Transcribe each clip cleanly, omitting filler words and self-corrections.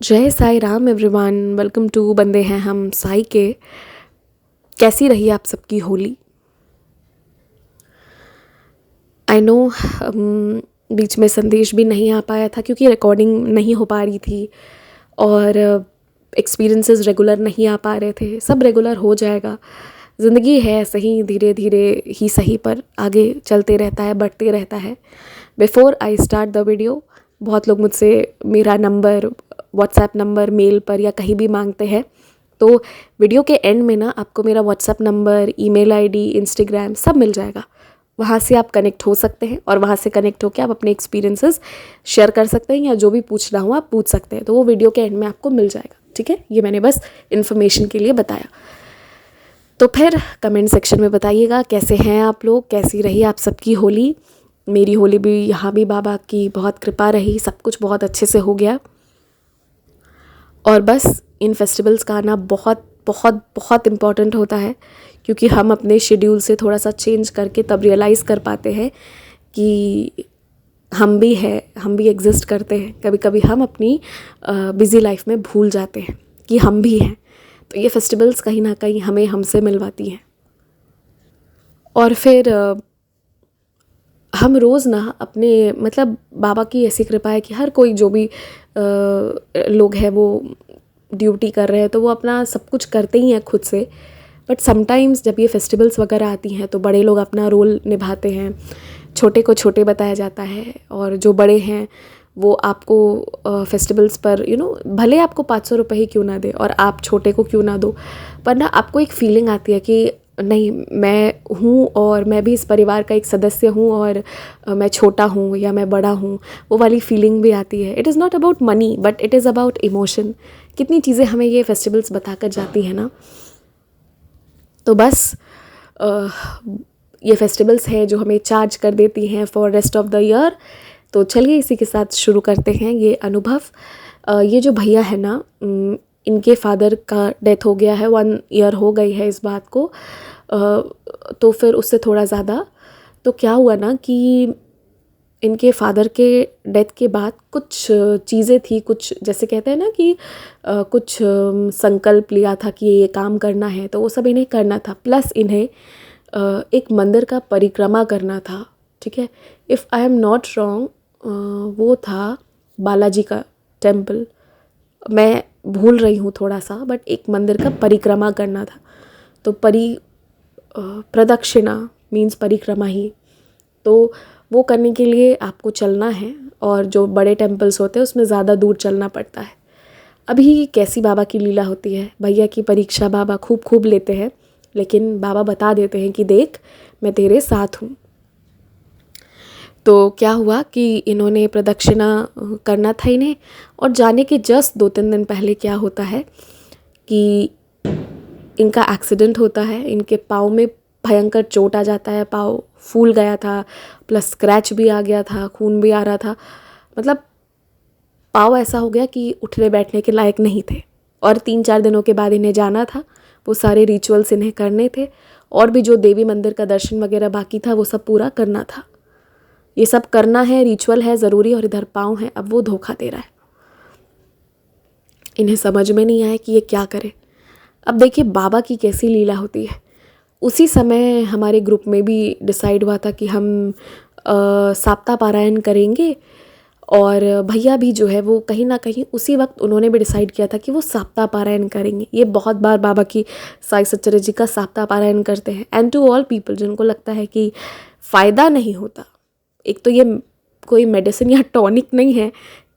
जय Sai Ram everyone, welcome to Bande Hain हम साई के। कैसी रही आप सबकी होली? आई नो बीच में संदेश भी नहीं आ पाया था क्योंकि रिकॉर्डिंग नहीं हो पा रही थी और एक्सपीरियंसेस रेगुलर नहीं आ पा रहे थे। सब रेगुलर हो जाएगा। ज़िंदगी है सही, धीरे धीरे ही सही, पर आगे चलते रहता है, बढ़ते रहता है। Before I start the video, बहुत लोग मुझसे मेरा नंबर, व्हाट्सएप नंबर मेल पर या कहीं भी मांगते हैं। तो वीडियो के एंड में ना आपको मेरा WhatsApp number, email ID, Instagram सब मिल जाएगा। वहाँ से आप कनेक्ट हो सकते हैं और वहाँ से कनेक्ट होकर आप अपने एक्सपीरियंसेस शेयर कर सकते हैं या जो भी पूछना हो आप पूछ सकते हैं। तो वो वीडियो के एंड में आपको मिल जाएगा, ठीक है? ये मैंने बस इन्फॉर्मेशन के लिए बताया। तो फिर कमेंट सेक्शन में बताइएगा कैसे हैं आप लोग, कैसी रही आप सबकी होली। मेरी होली भी यहाँ भी बाबा की बहुत कृपा रही, सब कुछ बहुत अच्छे से हो गया। और बस इन फेस्टिवल्स का आना बहुत बहुत बहुत इम्पॉर्टेंट होता है क्योंकि हम अपने शेड्यूल से थोड़ा सा चेंज करके तब रियलाइज़ कर पाते हैं कि हम भी हैं, हम भी एग्जिस्ट करते हैं। कभी कभी हम अपनी बिज़ी लाइफ में भूल जाते हैं कि हम भी हैं। तो ये फेस्टिवल्स कहीं ना कहीं हमें हमसे मिलवाती हैं। और फिर हम रोज़ ना अपने मतलब बाबा की ऐसी कृपा है कि हर कोई जो भी लोग हैं वो ड्यूटी कर रहे हैं तो वो अपना सब कुछ करते ही हैं खुद से। बट समटाइम्स जब ये फेस्टिवल्स वगैरह आती हैं तो बड़े लोग अपना रोल निभाते हैं, छोटे को छोटे बताया जाता है और जो बड़े हैं वो आपको फेस्टिवल्स पर भले आपको 500 रुपये ही क्यों ना दे और आप छोटे को क्यों ना दो, पर ना आपको एक फीलिंग आती है कि नहीं, मैं हूँ और मैं भी इस परिवार का एक सदस्य हूँ और मैं छोटा हूँ या मैं बड़ा हूँ, वो वाली फीलिंग भी आती है। It is not about money but it is about emotion. कितनी चीज़ें हमें ये फेस्टिवल्स बताकर जाती हैं ना। तो बस ये फेस्टिवल्स हैं जो हमें चार्ज कर देती हैं for rest of the year. तो चलिए इसी के साथ शुरू करते हैं ये अनुभव। ये जो भैया है ना, इनके फादर का डेथ हो गया है, 1 ईयर हो गई है इस बात को। तो फिर उससे थोड़ा ज़्यादा तो क्या हुआ ना कि इनके फादर के डेथ के बाद कुछ चीज़ें थी, कुछ जैसे कहते हैं ना कि कुछ संकल्प लिया था कि ये काम करना है, तो वो सब इन्हें करना था। प्लस इन्हें एक मंदिर का परिक्रमा करना था, ठीक है? If I am not wrong, वो था बालाजी का टेम्पल। मैं भूल रही हूँ थोड़ा सा, बट एक मंदिर का परिक्रमा करना था। तो प्रदक्षिणा मीन्स परिक्रमा ही। तो वो करने के लिए आपको चलना है और जो बड़े टेम्पल्स होते हैं उसमें ज़्यादा दूर चलना पड़ता है। अभी कैसी बाबा की लीला होती है, भैया की परीक्षा बाबा खूब खूब लेते हैं, लेकिन बाबा बता देते हैं कि देख, मैं तेरे साथ हूँ। तो क्या हुआ कि इन्होंने प्रदक्षिणा करना था इन्हें, और जाने के जस्ट 2-3 दिन पहले क्या होता है कि इनका एक्सीडेंट होता है। इनके पाँव में भयंकर चोट आ जाता है, पाँव फूल गया था, प्लस स्क्रैच भी आ गया था, खून भी आ रहा था। मतलब पाँव ऐसा हो गया कि उठने बैठने के लायक नहीं थे। और 3-4 दिनों के बाद इन्हें जाना था, वो सारे रिचुअल्स इन्हें करने थे और भी जो देवी मंदिर का दर्शन वगैरह बाकी था वो सब पूरा करना था। ये सब करना है, रिचुअल है, ज़रूरी, और इधर पाँव है। अब वो धोखा दे रहा है। इन्हें समझ में नहीं आया कि ये क्या करे। अब देखिए बाबा की कैसी लीला होती है। उसी समय हमारे ग्रुप में भी डिसाइड हुआ था कि हम साप्ताह पारायण करेंगे, और भैया भी जो है वो कहीं ना कहीं उसी वक्त उन्होंने भी डिसाइड किया था कि वो साप्ताह पारायण करेंगे। ये बहुत बार बाबा की साई सच्चर जी का साप्ताह पारायण करते हैं। एंड टू ऑल पीपल जिनको लगता है कि फ़ायदा नहीं होता, एक तो ये कोई मेडिसिन या टॉनिक नहीं है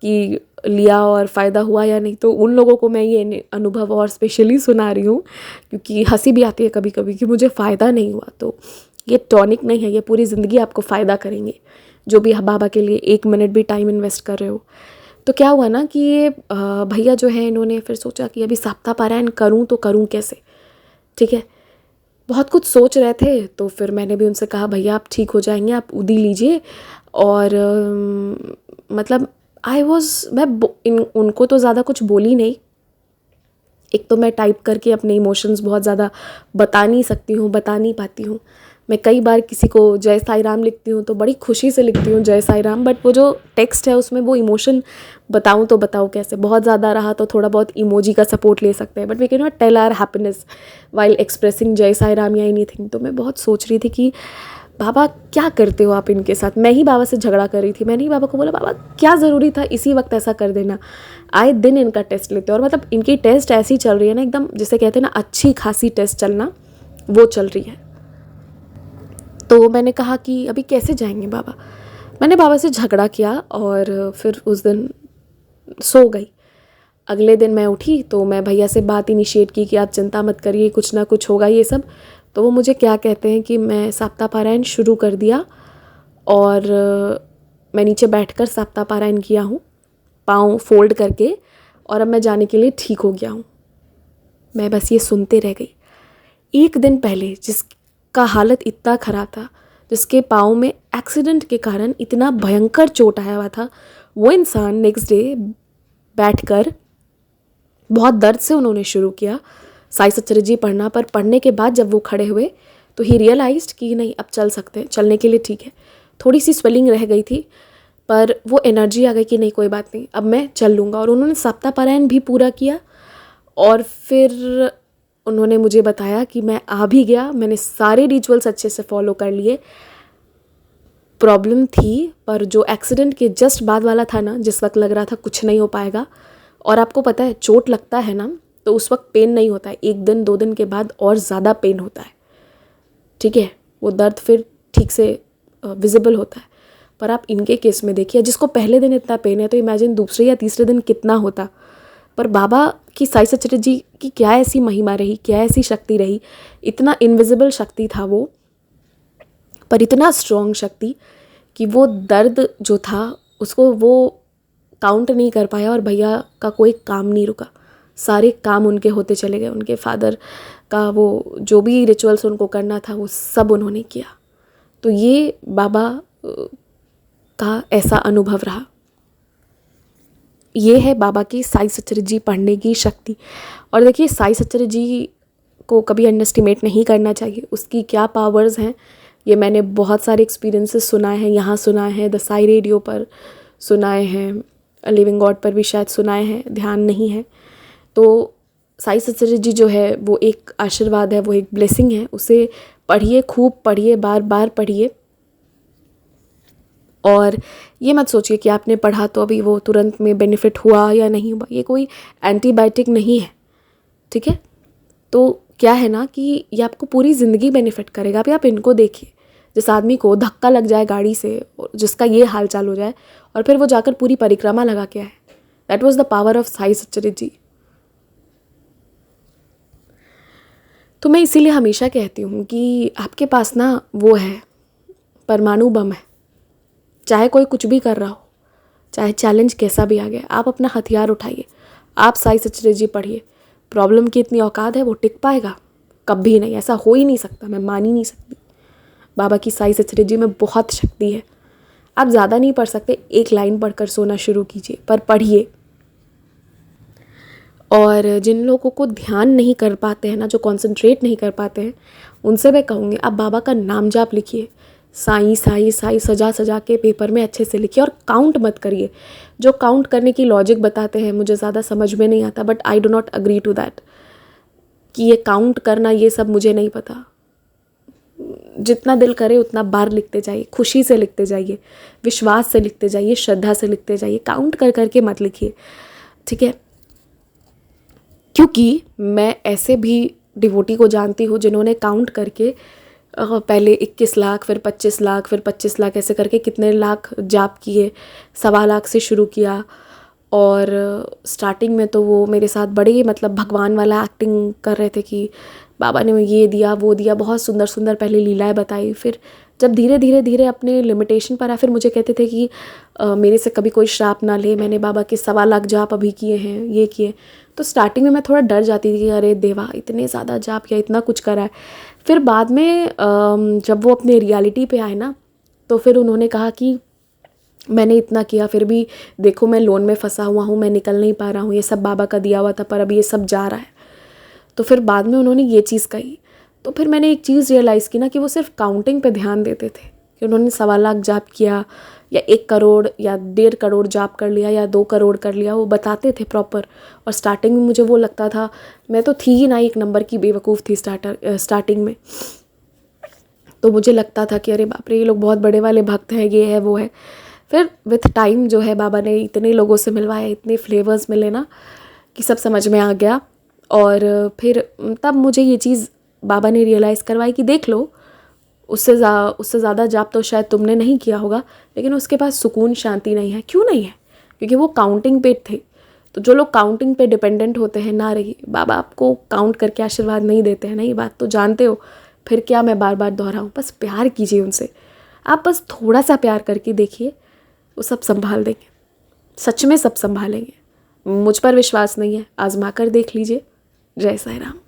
कि लिया और फ़ायदा हुआ या नहीं, तो उन लोगों को मैं ये अनुभव और स्पेशली सुना रही हूँ क्योंकि हंसी भी आती है कभी कभी कि मुझे फ़ायदा नहीं हुआ। तो ये टॉनिक नहीं है, ये पूरी ज़िंदगी आपको फ़ायदा करेंगे जो भी बाबा के लिए 1 मिनट भी टाइम इन्वेस्ट कर रहे हो। तो क्या हुआ ना कि ये भैया जो है इन्होंने फिर सोचा कि अभी साप्ताह पारायण करूँ तो करूँ कैसे, ठीक है? बहुत कुछ सोच रहे थे। तो फिर मैंने भी उनसे कहा भैया आप ठीक हो जाएंगे, आप उदी लीजिए। और मतलब उनको तो ज़्यादा कुछ बोली नहीं। एक तो मैं टाइप करके अपने इमोशंस बहुत ज़्यादा बता नहीं सकती हूँ, बता नहीं पाती हूँ। मैं कई बार किसी को जय साई राम लिखती हूँ तो बड़ी खुशी से लिखती हूँ जय साई राम, बट वो जो टेक्स्ट है उसमें वो इमोशन बताऊँ तो बताऊँ कैसे। बहुत ज़्यादा रहा तो थोड़ा बहुत इमोजी का सपोर्ट ले सकते हैं, but we can not tell our happiness while expressing Jai Sai Ram या एनीथिंग। तो मैं बहुत सोच रही थी कि बाबा क्या करते हो आप इनके साथ। मैं ही बाबा से झगड़ा कर रही थी। मैंने ही बाबा को बोला, बाबा क्या ज़रूरी था इसी वक्त ऐसा कर देना। आए दिन इनका टेस्ट लेते और मतलब इनकी टेस्ट ऐसी चल रही है ना, एकदम जिसे कहते हैं ना अच्छी खासी टेस्ट चलना, वो चल रही है। तो मैंने कहा कि अभी कैसे जाएंगे बाबा। मैंने बाबा से झगड़ा किया और फिर उस दिन सो गई। अगले दिन मैं उठी तो मैं भैया से बात इनिशिएट की कि आप चिंता मत करिए, कुछ ना कुछ होगा ये सब। तो वो मुझे क्या कहते हैं कि मैं सप्ताह पारायण शुरू कर दिया और मैं नीचे बैठकर सप्ताह पारायण किया हूँ, पाँव फोल्ड करके, और अब मैं जाने के लिए ठीक हो गया हूँ। मैं बस ये सुनते रह गई। एक दिन पहले जिसका हालत इतना ख़राब था, जिसके पाँव में एक्सीडेंट के कारण इतना भयंकर चोट आया हुआ था, वो इंसान नेक्स्ट डे बैठकर बहुत दर्द से उन्होंने शुरू किया साई सच्चरित जी पढ़ना। पर पढ़ने के बाद जब वो खड़े हुए तो ही रियलाइज्ड कि नहीं अब चल सकते हैं, चलने के लिए ठीक है। थोड़ी सी स्वेलिंग रह गई थी पर वो एनर्जी आ गई कि नहीं कोई बात नहीं, अब मैं चल लूँगा। और उन्होंने सप्ताह पारायण भी पूरा किया और फिर उन्होंने मुझे बताया कि मैं आ भी गया, मैंने सारे रिचुअल्स अच्छे से फॉलो कर लिए। प्रॉब्लम थी पर जो एक्सीडेंट के जस्ट बाद वाला था ना, जिस वक्त लग रहा था कुछ नहीं हो पाएगा, और आपको पता है चोट लगता है ना तो उस वक्त पेन नहीं होता है, 1 दिन 2 दिन के बाद और ज़्यादा पेन होता है, ठीक है। वो दर्द फिर ठीक से विजिबल होता है। पर आप इनके केस में देखिए, जिसको पहले दिन इतना पेन है तो इमेजिन दूसरे या तीसरे दिन कितना होता। पर बाबा की साई सच्चरित जी की क्या ऐसी महिमा रही, क्या ऐसी शक्ति रही। इतना इनविजिबल शक्ति था वो, पर इतना स्ट्रॉन्ग शक्ति कि वो दर्द जो था उसको वो काउंट नहीं कर पाया और भैया का कोई काम नहीं रुका। सारे काम उनके होते चले गए। उनके फादर का वो जो भी रिचुअल्स उनको करना था वो सब उन्होंने किया। तो ये बाबा का ऐसा अनुभव रहा। ये है बाबा की साई सच्चरित जी पढ़ने की शक्ति। और देखिए साई सच्चरित जी को कभी अंडरस्टिमेट नहीं करना चाहिए। उसकी क्या पावर्स हैं ये मैंने बहुत सारे एक्सपीरियंसेस सुनाए हैं, यहाँ सुनाए हैं, द साई रेडियो पर सुनाए हैं, लिविंग गॉड पर भी शायद सुनाए हैं, ध्यान नहीं है। तो साई सच्चरित जी जो है वो एक आशीर्वाद है, वो एक ब्लेसिंग है। उसे पढ़िए, खूब पढ़िए, बार बार पढ़िए। और ये मत सोचिए कि आपने पढ़ा तो अभी वो तुरंत में बेनिफिट हुआ या नहीं हुआ। ये कोई एंटीबायोटिक नहीं है, ठीक है। तो क्या है ना कि ये आपको पूरी ज़िंदगी बेनिफिट करेगा। अभी आप इनको देखिए, जिस आदमी को धक्का लग जाए गाड़ी से, जिसका ये हाल चाल हो जाए, और फिर वो जाकर पूरी परिक्रमा लगा के आए। That was the power of Sai Satcharit ji. तो मैं इसीलिए हमेशा कहती हूँ कि आपके पास ना वो है, परमाणु बम है। चाहे कोई कुछ भी कर रहा हो, चाहे चैलेंज कैसा भी आ गया, आप अपना हथियार उठाइए, आप साई सच्चरित जी पढ़िए। प्रॉब्लम की इतनी औकात है, वो टिक पाएगा? कभी नहीं, ऐसा हो ही नहीं सकता, मैं मान ही नहीं सकती। बाबा की साई सच्चरित जी में बहुत शक्ति है। आप ज़्यादा नहीं पढ़ सकते, 1 लाइन पढ़कर सोना शुरू कीजिए, पर पढ़िए। और जिन लोगों को ध्यान नहीं कर पाते हैं ना, जो कॉन्सेंट्रेट नहीं कर पाते हैं, उनसे मैं कहूँगी आप बाबा का नाम जाप लिखिए, साई साई साई सजा सजा के पेपर में अच्छे से लिखिए। और काउंट मत करिए। जो काउंट करने की लॉजिक बताते हैं मुझे ज़्यादा समझ में नहीं आता, but I do not agree to that कि ये काउंट करना ये सब मुझे नहीं पता। जितना दिल करे उतना बार लिखते जाइए, खुशी से लिखते जाइए, विश्वास से लिखते जाइए, श्रद्धा से लिखते जाइए। काउंट कर करके मत लिखिए, ठीक है। क्योंकि मैं ऐसे भी डिवोटी को जानती हूँ जिन्होंने काउंट करके पहले 21 लाख, फिर 25 लाख, फिर 25 लाख, ऐसे करके कितने लाख जाप किए। 1.25 लाख से शुरू किया। और स्टार्टिंग में तो वो मेरे साथ बड़े मतलब भगवान वाला एक्टिंग कर रहे थे कि बाबा ने ये दिया वो दिया, बहुत सुंदर सुंदर पहले लीलाएं बताई। फिर जब धीरे धीरे धीरे अपने लिमिटेशन पर आया, फिर मुझे कहते थे कि मेरे से कभी कोई श्राप ना ले, मैंने बाबा के 1.25 लाख जाप अभी किए हैं, ये किए। तो स्टार्टिंग में मैं थोड़ा डर जाती थी कि अरे देवा इतने ज़्यादा जाप किया, इतना कुछ करा है। फिर बाद में जब वो अपने रियलिटी पे आए ना, तो फिर उन्होंने कहा कि मैंने इतना किया फिर भी देखो मैं लोन में फंसा हुआ हूँ, मैं निकल नहीं पा रहा हूँ, ये सब बाबा का दिया हुआ था पर अभी ये सब जा रहा है। तो फिर बाद में उन्होंने ये चीज़ कही। तो फिर मैंने एक चीज़ रियलाइज़ की ना कि वो सिर्फ काउंटिंग पे ध्यान देते थे कि उन्होंने 1.25 लाख जाप किया या 1 करोड़ या 1.5 करोड़ जाप कर लिया या 2 करोड़ कर लिया, वो बताते थे प्रॉपर। और स्टार्टिंग में मुझे वो लगता था, मैं तो थी ही ना, एक नंबर की बेवकूफ़ थी स्टार्टिंग में। तो मुझे लगता था कि अरे बाप रे, ये लोग बहुत बड़े वाले भक्त हैं, ये है वो है। फिर विथ टाइम जो है बाबा ने इतने लोगों से मिलवाया, इतने फ्लेवर्स मिले ना कि सब समझ में आ गया। और फिर तब मुझे ये चीज़ बाबा ने रियलाइज़ करवाई कि देख लो, उससे ज़्यादा जाप तो शायद तुमने नहीं किया होगा, लेकिन उसके पास सुकून शांति नहीं है। क्यों नहीं है? क्योंकि वो काउंटिंग पे थे। तो जो लोग काउंटिंग पे डिपेंडेंट होते हैं ना, रही बाबा आपको काउंट करके आशीर्वाद नहीं देते हैं ना, ये बात तो जानते हो। फिर क्या मैं बार बार दोहराऊँ? बस प्यार कीजिए उनसे। आप बस थोड़ा सा प्यार करके देखिए, वो सब संभाल देंगे, सच में सब संभालेंगे। मुझ पर विश्वास नहीं है, आजमा कर देख लीजिए। जय साईं राम।